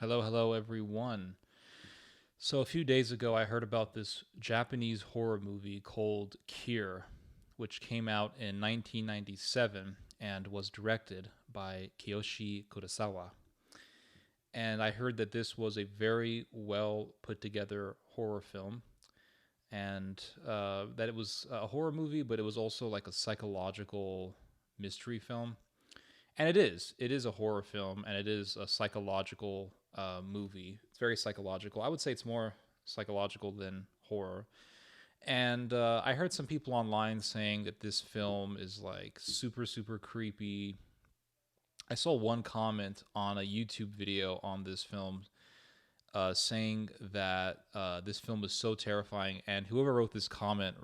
Hello, hello, everyone. So, a few days ago, I heard about this Japanese horror movie called Cure, which came out in 1997 and was directed by Kiyoshi Kurosawa. And I heard that this was a very well put together horror film, and that it was a horror movie, but it was also like a psychological mystery film. And it is. It is a horror film, and it is a psychological movie. It's very psychological. I would say it's more psychological than horror. And I heard some people online saying that this film is like super, super creepy. I saw one comment on a YouTube video on this film saying that this film is so terrifying, and whoever wrote this comment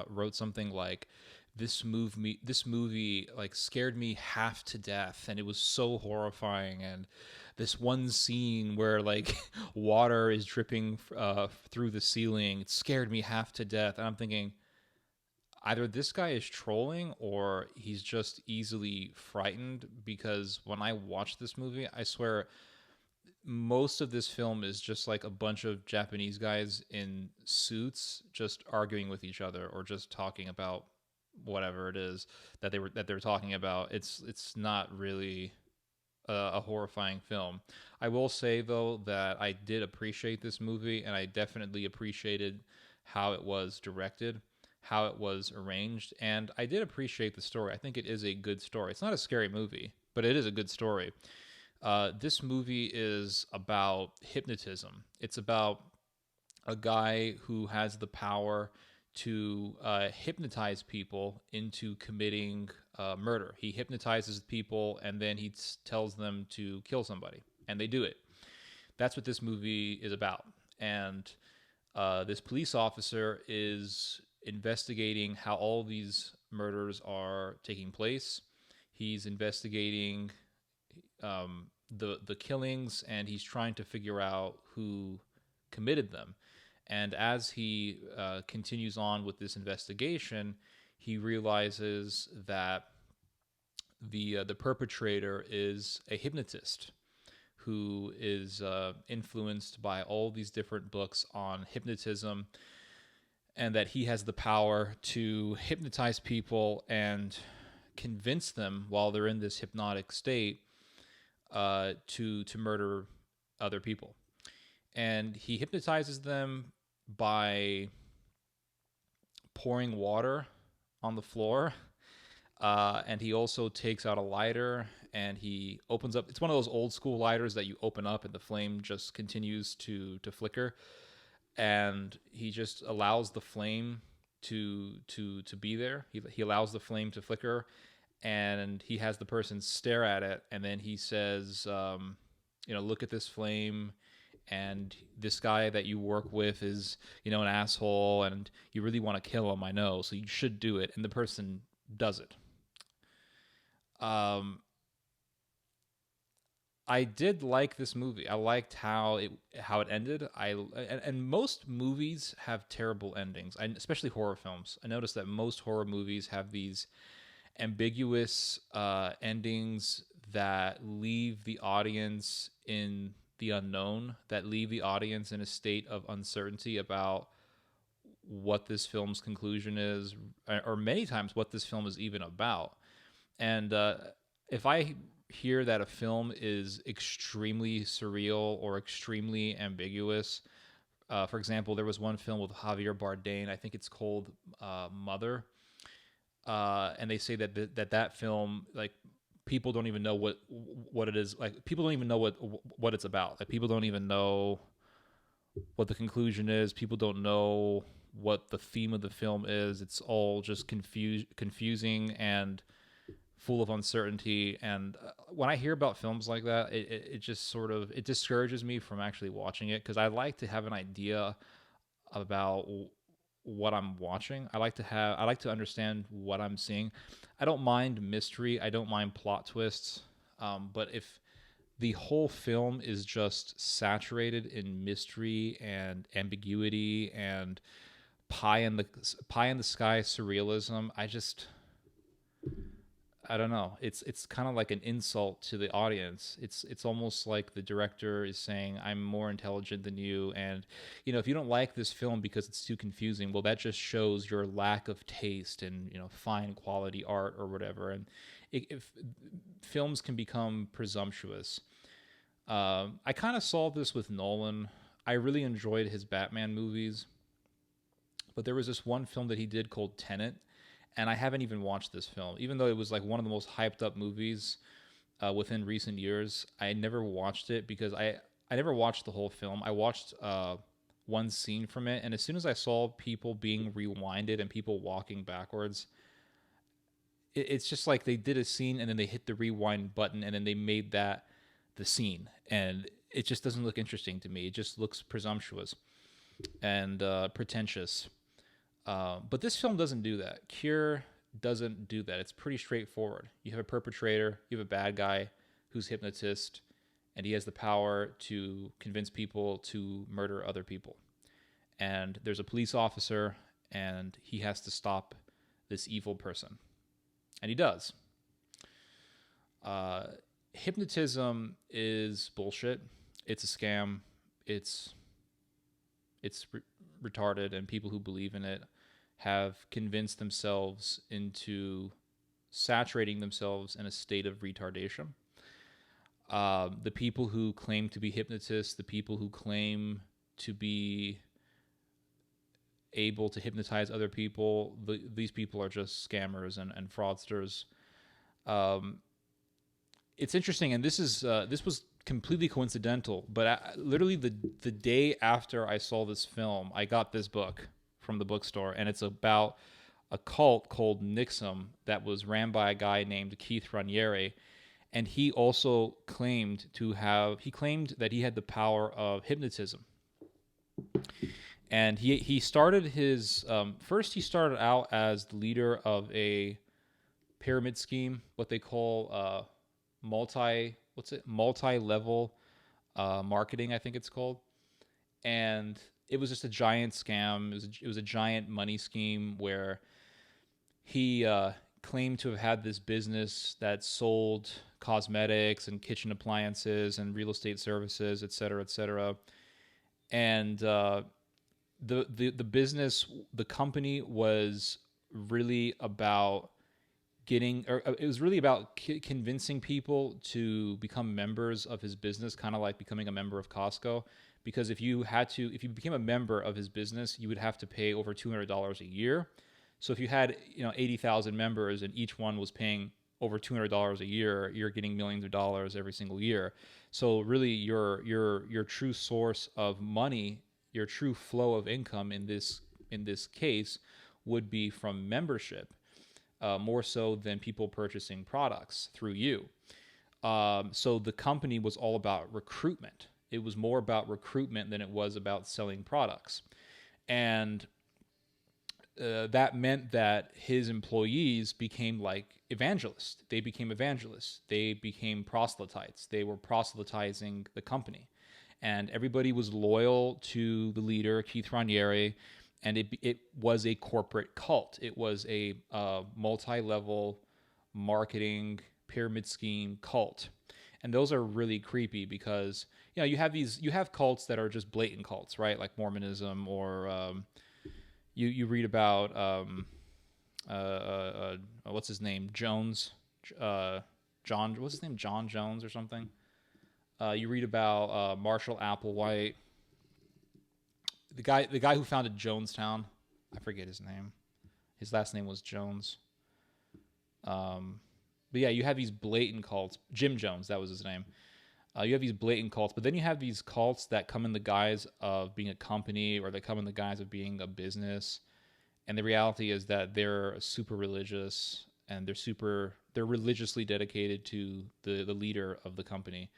wrote something like, "This movie like scared me half to death, and it was so horrifying." And this one scene where like water is dripping through the ceiling, it scared me half to death. And I'm thinking, either this guy is trolling or he's just easily frightened, because when I watch this movie, I swear most of this film is just like a bunch of Japanese guys in suits just arguing with each other or just talking about whatever it is that they're talking about. It's not really a horrifying film. I will say though that I did appreciate this movie, and I definitely appreciated how it was directed, how it was arranged, and I did appreciate the story. I think it is a good story. It's not a scary movie, but it is a good story. This movie is about hypnotism. It's about a guy who has the power to hypnotize people into committing murder. He hypnotizes people and then he tells them to kill somebody, and they do it. That's what this movie is about. And this police officer is investigating how all these murders are taking place. He's investigating the killings, and he's trying to figure out who committed them. And as he continues on with this investigation, he realizes that the perpetrator is a hypnotist who is influenced by all these different books on hypnotism, and that he has the power to hypnotize people and convince them while they're in this hypnotic state to murder other people. And he hypnotizes them by pouring water on the floor. And he also takes out a lighter and he opens up. It's one of those old school lighters that you open up and the flame just continues to flicker. And he just allows the flame to be there. He allows the flame to flicker, and he has the person stare at it, and then he says, look at this flame, and this guy that you work with is, an asshole, and you really want to kill him, I know, so you should do it. And the person does it. Um, I did like this movie. I liked how it ended. And most movies have terrible endings, especially horror films. I noticed that most horror movies have these ambiguous endings that leave the audience in the unknown, that leave the audience in a state of uncertainty about what this film's conclusion is, or many times what this film is even about. And if I hear that a film is extremely surreal or extremely ambiguous, for example, there was one film with Javier Bardem, I think it's called Mother, and they say that film, like, people don't even know what it is. Like, people don't even know what it's about. Like, people don't even know what the conclusion is. People don't know what the theme of the film is. It's all just confusing and full of uncertainty. And when I hear about films like that, it just sort of, it discourages me from actually watching it, because I like to have an idea about what I'm watching. I like to understand what I'm seeing. I don't mind mystery. I don't mind plot twists. But if the whole film is just saturated in mystery and ambiguity and pie in the sky surrealism, I don't know. It's kind of like an insult to the audience. It's almost like the director is saying, "I'm more intelligent than you," and if you don't like this film because it's too confusing, well, that just shows your lack of taste and fine quality art or whatever. And if films can become presumptuous, I kind of saw this with Nolan. I really enjoyed his Batman movies, but there was this one film that he did called Tenet, and I haven't even watched this film, even though it was like one of the most hyped up movies within recent years. I never watched it because I never watched the whole film. I watched one scene from it, and as soon as I saw people being rewinded and people walking backwards, it's just like they did a scene and then they hit the rewind button and then they made that the scene, and it just doesn't look interesting to me. It just looks presumptuous and pretentious. But this film doesn't do that. Cure doesn't do that. It's pretty straightforward. You have a perpetrator, you have a bad guy who's hypnotist, and he has the power to convince people to murder other people. And there's a police officer, and he has to stop this evil person. And he does. Hypnotism is bullshit. It's a scam. It's retarded, and people who believe in it have convinced themselves into saturating themselves in a state of retardation. The people who claim to be hypnotists, the people who claim to be able to hypnotize other people, these people are just scammers and fraudsters. It's interesting, and this was completely coincidental, but literally the day after I saw this film, I got this book from the bookstore, and it's about a cult called Nixum that was ran by a guy named Keith Raniere, and he also claimed that he had the power of hypnotism. And he started his first he started out as the leader of a pyramid scheme, what they call multi-level marketing, I think it's called. And it was just a giant scam. It was a giant money scheme where he claimed to have had this business that sold cosmetics and kitchen appliances and real estate services, et cetera, et cetera. And the business, the company was really about it was really about convincing people to become members of his business, kind of like becoming a member of Costco. Because if you became a member of his business, you would have to pay over $200 a year. So if you had 80,000 members and each one was paying over $200 a year, you're getting millions of dollars every single year. So really, your true source of money, your true flow of income in this case, would be from membership, more so than people purchasing products through you. So the company was all about recruitment. It was more about recruitment than it was about selling products. And that meant that his employees became like evangelists. They became evangelists. They became proselytes. They were proselytizing the company. And everybody was loyal to the leader, Keith Raniere, and it was a corporate cult. It was a multi-level marketing pyramid scheme cult. And those are really creepy because you have cults that are just blatant cults, right? Like Mormonism, or you read about what's his name, Jones, John, what's his name, John Jones or something. You read about Marshall Applewhite, the guy who founded Jonestown. I forget his name. His last name was Jones. But yeah, you have these blatant cults. Jim Jones, that was his name. You have these blatant cults, but then you have these cults that come in the guise of being a company, or they come in the guise of being a business. And the reality is that they're super religious, and they're religiously dedicated to the leader of the company.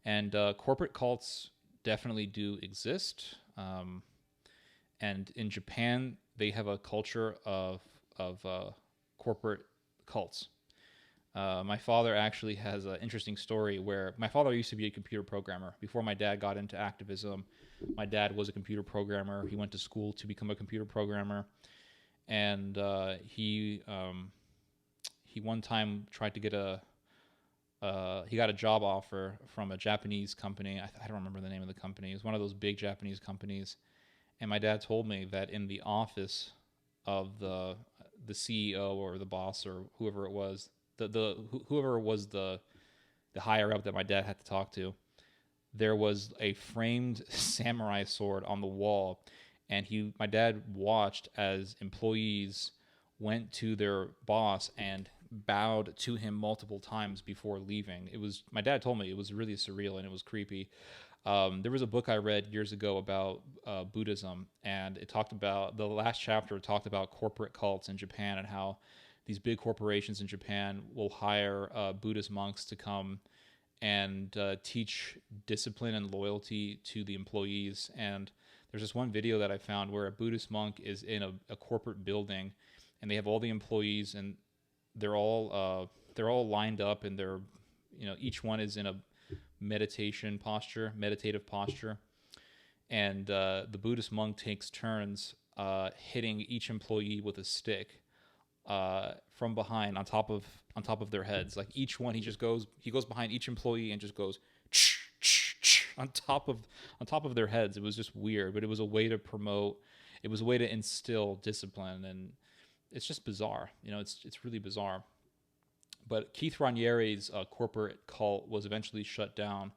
And corporate cults definitely do exist. And in Japan, they have a culture of corporate cults. My father actually has an interesting story where my father used to be a computer programmer. Before my dad got into activism, my dad was a computer programmer. He went to school to become a computer programmer. And he he one time tried to get he got a job offer from a Japanese company. I don't remember the name of the company. It was one of those big Japanese companies. And my dad told me that in the office of the CEO or the boss or whoever it was, whoever was the higher up that my dad had to talk to, there was a framed samurai sword on the wall, and my dad watched as employees went to their boss and bowed to him multiple times before leaving. It was, my dad told me, it was really surreal and it was creepy. There was a book I read years ago about Buddhism, and it talked about, the last chapter talked about corporate cults in Japan and how these big corporations in Japan will hire Buddhist monks to come and teach discipline and loyalty to the employees. And there's this one video that I found where a Buddhist monk is in a corporate building, and they have all the employees, and they're all lined up, and they're, each one is in a meditative posture, and the Buddhist monk takes turns hitting each employee with a stick from behind on top of their heads. Like each one, he goes behind each employee and just goes on top of their heads. It was just weird, but it was a way to promote. It was a way to instill discipline, and it's just bizarre. It's really bizarre. But Keith Raniere's corporate cult was eventually shut down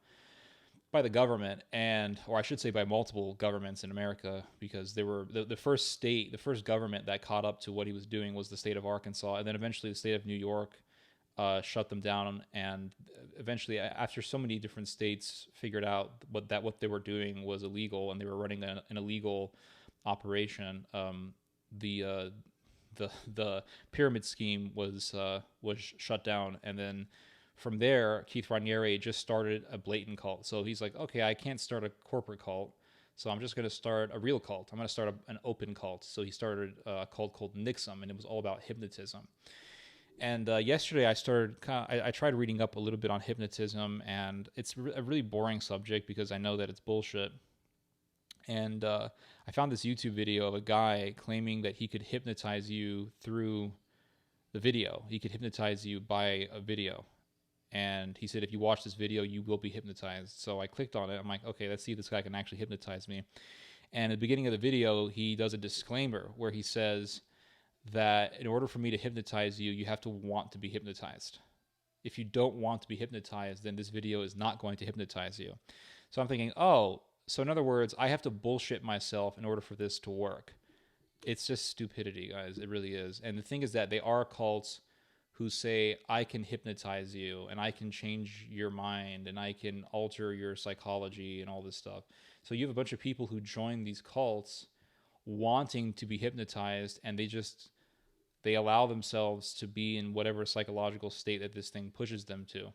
by the government, or I should say by multiple governments in America, because they were the first government that caught up to what he was doing was the state of Arkansas, and then eventually the state of New York shut them down, and eventually, after so many different states figured out what they were doing was illegal and they were running an illegal operation, the pyramid scheme was shut down. And then from there, Keith Raniere just started a blatant cult. So he's like, okay, I can't start a corporate cult, so I'm just going to start a real cult. I'm going to start an open cult. So he started a cult called Nixum, and it was all about hypnotism. And yesterday I tried reading up a little bit on hypnotism, and it's a really boring subject because I know that it's bullshit. And I found this YouTube video of a guy claiming that he could hypnotize you through the video. He could hypnotize you by a video. And he said, if you watch this video, you will be hypnotized. So I clicked on it. I'm like, okay, let's see if this guy can actually hypnotize me. And at the beginning of the video, he does a disclaimer where he says that in order for me to hypnotize you, you have to want to be hypnotized. If you don't want to be hypnotized, then this video is not going to hypnotize you. So I'm thinking, oh, so in other words, I have to bullshit myself in order for this to work. It's just stupidity, guys. It really is. And the thing is that they are cults who say, I can hypnotize you, and I can change your mind, and I can alter your psychology and all this stuff. So you have a bunch of people who join these cults wanting to be hypnotized, and they allow themselves to be in whatever psychological state that this thing pushes them to.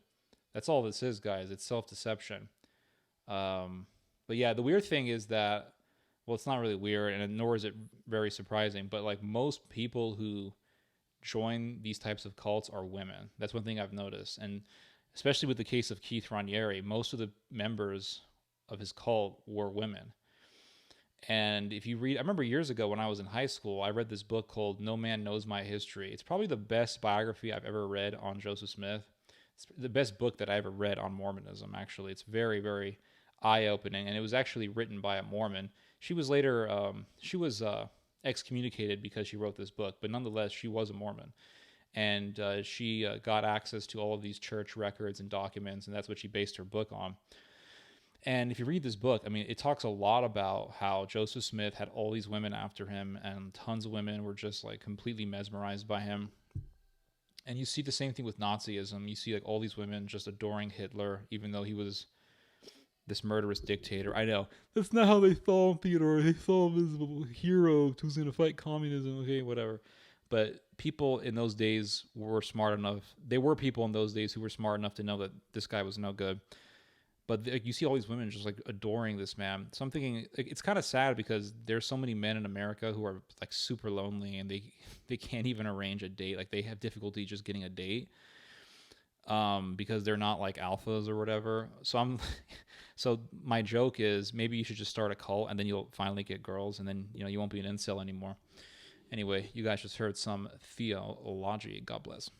That's all this is, guys. It's self-deception. But yeah, the weird thing is that, well, it's not really weird, and nor is it very surprising, but like most people who join these types of cults are women. That's one thing I've noticed. And especially with the case of Keith Raniere, most of the members of his cult were women. And if you read, I remember years ago when I was in high school, I read this book called No Man Knows My History. It's probably the best biography I've ever read on Joseph Smith. It's the best book that I ever read on Mormonism, actually. It's very, very eye-opening, and it was actually written by a Mormon. She was later, excommunicated because she wrote this book, but nonetheless, she was a Mormon. And she got access to all of these church records and documents, and that's what she based her book on. And if you read this book, I mean, it talks a lot about how Joseph Smith had all these women after him, and tons of women were just like completely mesmerized by him. And you see the same thing with Nazism. You see like all these women just adoring Hitler, even though he was this murderous dictator. I know that's not how they saw him, Theodore. They saw him as a hero who's going to fight communism. Okay, whatever. But people in those days were smart enough. There were people in those days who were smart enough to know that this guy was no good. But you see all these women just like adoring this man. So I'm thinking it's kind of sad because there's so many men in America who are like super lonely, and they can't even arrange a date. Like they have difficulty just getting a date. Because they're not like alphas or whatever. So my joke is maybe you should just start a cult, and then you'll finally get girls, and then you won't be an incel anymore. Anyway, you guys just heard some theology. God bless.